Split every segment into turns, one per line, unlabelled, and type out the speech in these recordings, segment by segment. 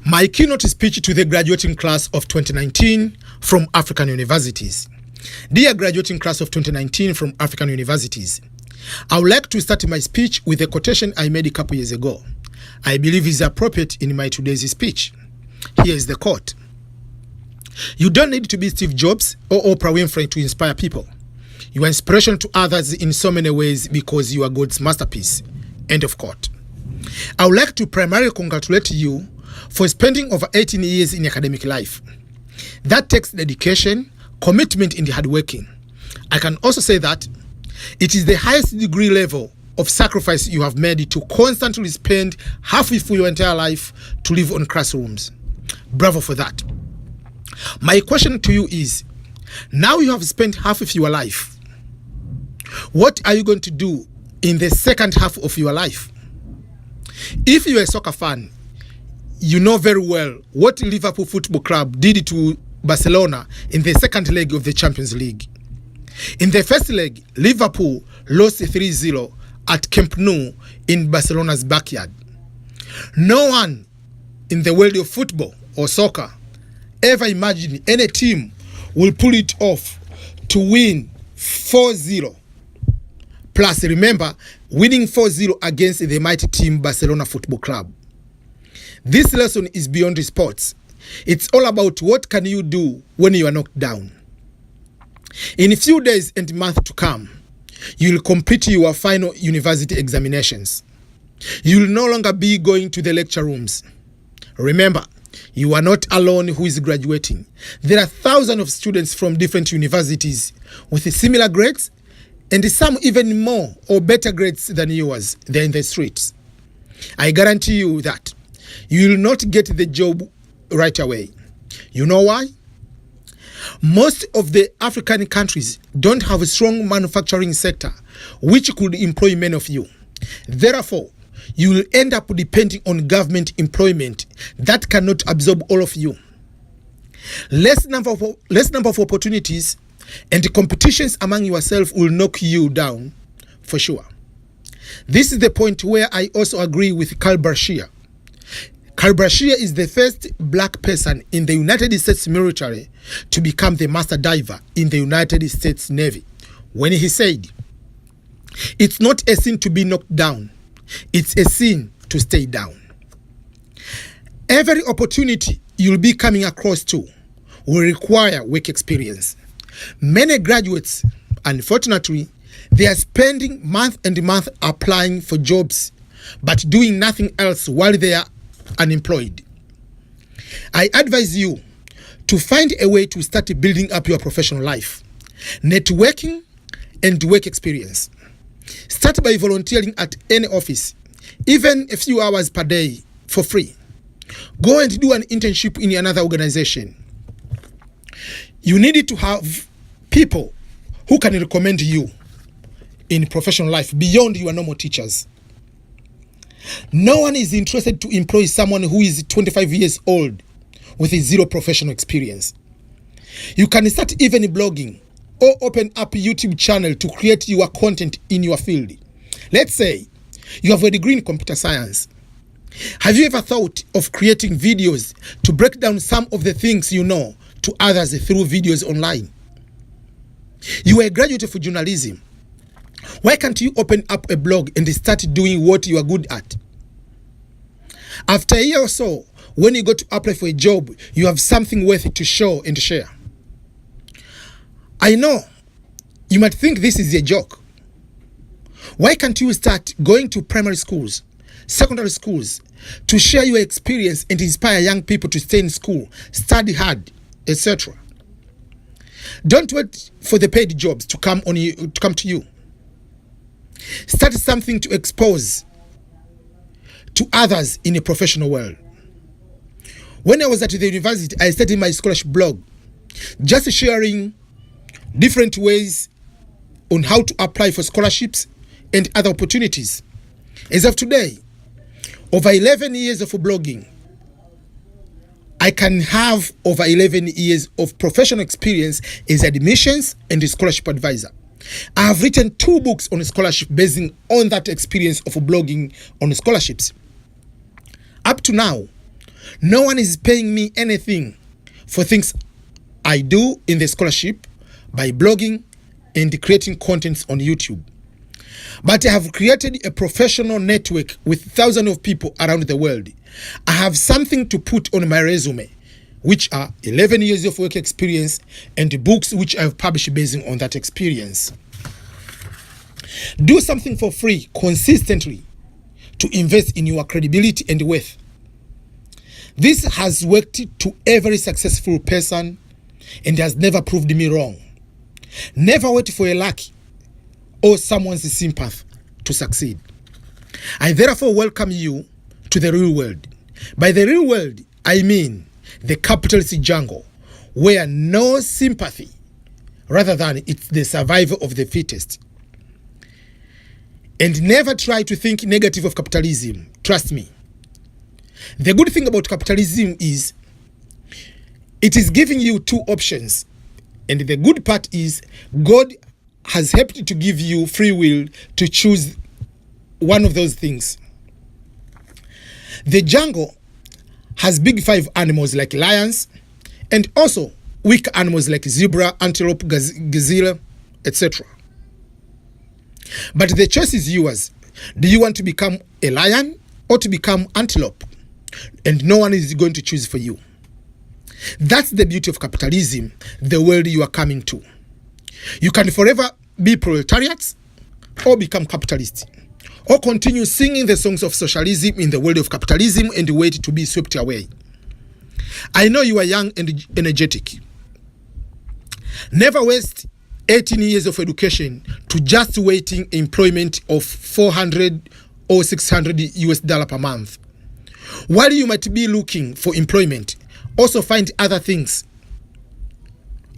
My keynote speech to the graduating class of 2019 from African universities. Dear graduating class of 2019 from African universities, I would like to start my speech with a quotation I made a couple years ago. I believe is appropriate in my today's speech. Here is the quote. You don't need to be Steve Jobs or Oprah Winfrey to inspire people. You are inspiration to others in so many ways because you are God's masterpiece. End of quote. I would like to primarily congratulate you for spending over 18 years in academic life. That takes dedication, commitment, and hard working. I can also say that it is the highest degree level of sacrifice you have made to constantly spend half of your entire life to live on classrooms. Bravo for that. My question to you is, now you have spent half of your life, what are you going to do in the second half of your life? If you're a soccer fan, you know very well what Liverpool Football Club did to Barcelona in the second leg of the Champions League. In the first leg, Liverpool lost 3-0 at Camp Nou in Barcelona's backyard. No one in the world of football or soccer ever imagined any team will pull it off to win 4-0. Plus, remember, winning 4-0 against the mighty team Barcelona Football Club. This lesson is beyond sports. It's all about what can you do when you are knocked down. In a few days and months to come, you will complete your final university examinations. You will no longer be going to the lecture rooms. Remember, you are not alone who is graduating. There are thousands of students from different universities with similar grades and some even more or better grades than yours. They're in the streets. I guarantee you that you will not get the job right away. You know why? Most of the African countries don't have a strong manufacturing sector which could employ many of you. Therefore, you will end up depending on government employment that cannot absorb all of you. Less number of opportunities and competitions among yourself will knock you down for sure. This is the point where I also agree with Carl Brashear. Carl Brashear is the first black person in the United States military to become the master diver in the United States Navy, when he said, "It's not a sin to be knocked down. It's a sin to stay down." Every opportunity you'll be coming across to will require work experience. Many graduates, unfortunately, they are spending month and month applying for jobs, but doing nothing else while they are unemployed. I advise you to find a way to start building up your professional life, networking, and work experience. Start by volunteering at any office, even a few hours per day for free. Go and do an internship in another organization. You need to have people who can recommend you in professional life beyond your normal teachers. No one is interested to employ someone who is 25 years old with zero professional experience. You can start even blogging or open up a YouTube channel to create your content in your field. Let's say you have a degree in computer science. Have you ever thought of creating videos to break down some of the things you know to others through videos online? You are a graduate of journalism. Why can't you open up a blog and start doing what you are good at? After a year or so, when you go to apply for a job, you have something worth it to show and share. I know you might think this is a joke. Why can't you start going to primary schools, secondary schools, to share your experience and inspire young people to stay in school, study hard, etc.? Don't wait for the paid jobs to come to you. Start something to expose to others in a professional world. When I was at the university, I started my scholarship blog, just sharing different ways on how to apply for scholarships and other opportunities. As of today, over 11 years of blogging, I can have over 11 years of professional experience as admissions and scholarship advisor. I have written 2 books on scholarship based on that experience of blogging on scholarships. Up to now, No one is paying me anything for things I do in the scholarship by blogging and creating contents on YouTube. But I have created a professional network with thousands of people around the world. I have something to put on my resume, which are 11 years of work experience and books which I have published based on that experience. Do something for free consistently to invest in your credibility and worth. This has worked to every successful person and has never proved me wrong. Never wait for a luck or someone's sympathy to succeed. I therefore welcome you to the real world. By the real world, I mean the capitalist jungle, where no sympathy, rather than it's the survival of the fittest. And never try to think negative of capitalism. Trust me. The good thing about capitalism is it is giving you two options. And the good part is God has helped to give you free will to choose one of those things. The jungle has big five animals like lions and also weak animals like zebra, antelope, gazelle, etc. But the choice is yours. Do you want to become a lion or to become antelope? And no one is going to choose for you. That's the beauty of capitalism, the world you are coming to. You can forever be proletariats or become capitalists, or continue singing the songs of socialism in the world of capitalism and wait to be swept away. I know you are young and energetic. Never waste 18 years of education to just waiting employment of 400 or 600 US dollar per month. While you might be looking for employment, also find other things,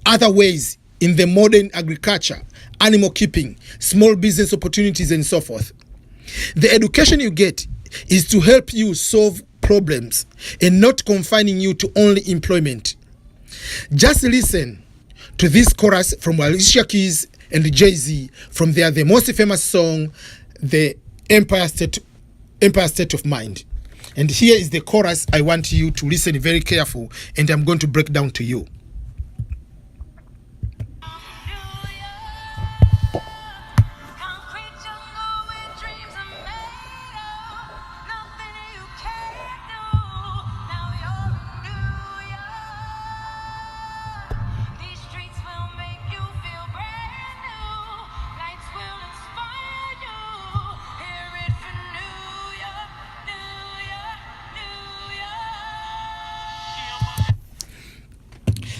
other ways in the modern agriculture, animal keeping, small business opportunities, and so forth. The education you get is to help you solve problems and not confining you to only employment. Just listen to this chorus from Alicia Keys and Jay-Z from the most famous song, The Empire State of Mind. And here is the chorus. I want you to listen very careful, and I'm going to break down to you.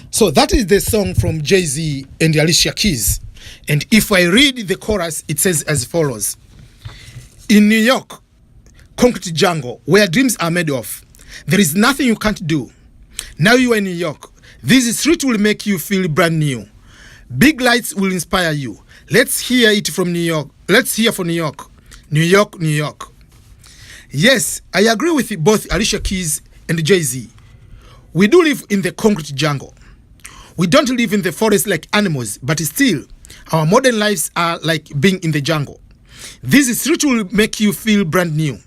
So that is the song from Jay-Z and Alicia Keys. And if I read the chorus, it says as follows. In New York, concrete jungle, where dreams are made of, there is nothing you can't do. Now you are in New York. This street will make you feel brand new. Big lights will inspire you. Let's hear it from New York. Let's hear from New York. New York, New York. Yes, I agree with both Alicia Keys and Jay-Z. We do live in the concrete jungle. We don't live in the forest like animals, but still, our modern lives are like being in the jungle. This street will make you feel brand new,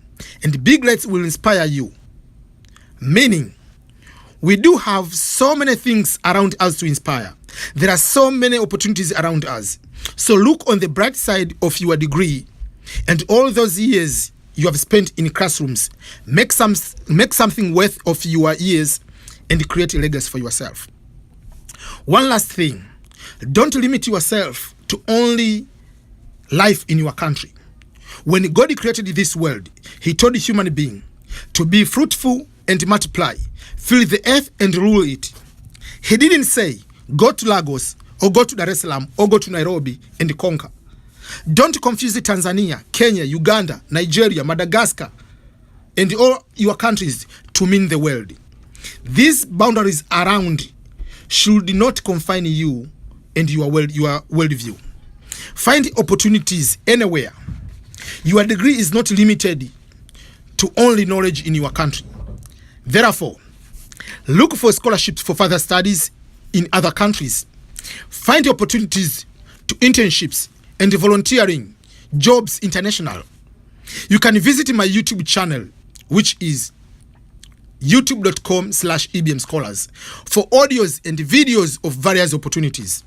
and big lights will inspire you. Meaning, we do have so many things around us to inspire. There are so many opportunities around us. So look on the bright side of your degree and all those years you have spent in classrooms. Make something worth of your years and create a legacy for yourself. One last thing, don't limit yourself to only life in your country. When God created this world, He told human being to be fruitful and multiply, fill the earth and rule it. He didn't say, go to Lagos, or go to Dar es Salaam, or go to Nairobi and conquer. Don't confuse Tanzania, Kenya, Uganda, Nigeria, Madagascar, and all your countries to mean the world. These boundaries around should not confine you and your worldview. Find opportunities anywhere. Your degree is not limited to only knowledge in your country. Therefore, look for scholarships for further studies in other countries. Find opportunities to internships and volunteering, jobs international. You can visit my YouTube channel, which is youtube.com/EBM Scholars for audios and videos of various opportunities.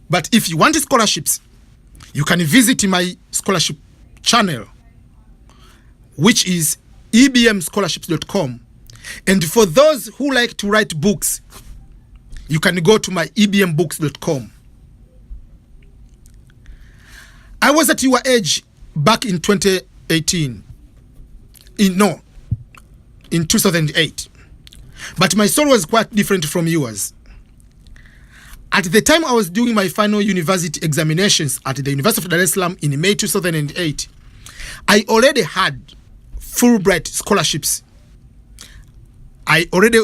But if you want scholarships, you can visit my scholarship channel, which is ebmscholarships.com. And for those who like to write books, you can go to my ebmbooks.com. I was at your age back in 2018. In 2008. But my story was quite different from yours. At the time I was doing my final university examinations at the University of Dar es Salaam in May 2008, I already had Fulbright scholarships. I already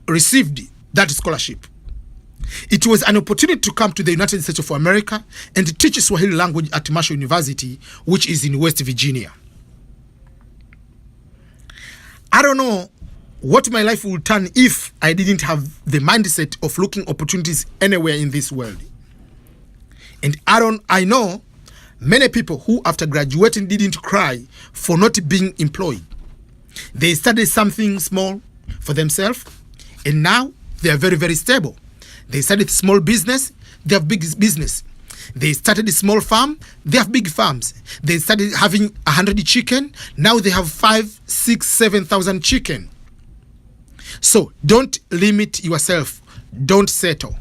received that scholarship. It was an opportunity to come to the United States of America and teach Swahili language at Marshall University, which is in West Virginia. I don't know what my life would turn if I didn't have the mindset of looking opportunities anywhere in this world. And I know many people who after graduating didn't cry for not being employed. They started something small for themselves, and now they are very, very stable. They started small business, they have big business. They started a small farm, they have big farms. They started having 100 chicken, now they have 5, 6, 7,000 chicken. So don't limit yourself, don't settle.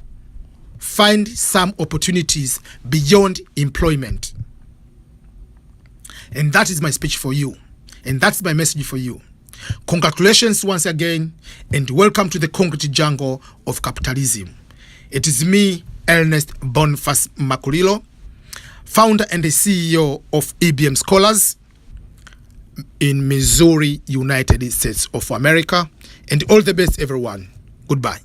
Find some opportunities beyond employment. And that is my speech for you. And that's my message for you. Congratulations once again, and welcome to the concrete jungle of capitalism. It is me, Ernest Boniface Makulilo, founder and the CEO of EBM Scholars in Missouri, United States of America. And all the best, everyone. Goodbye.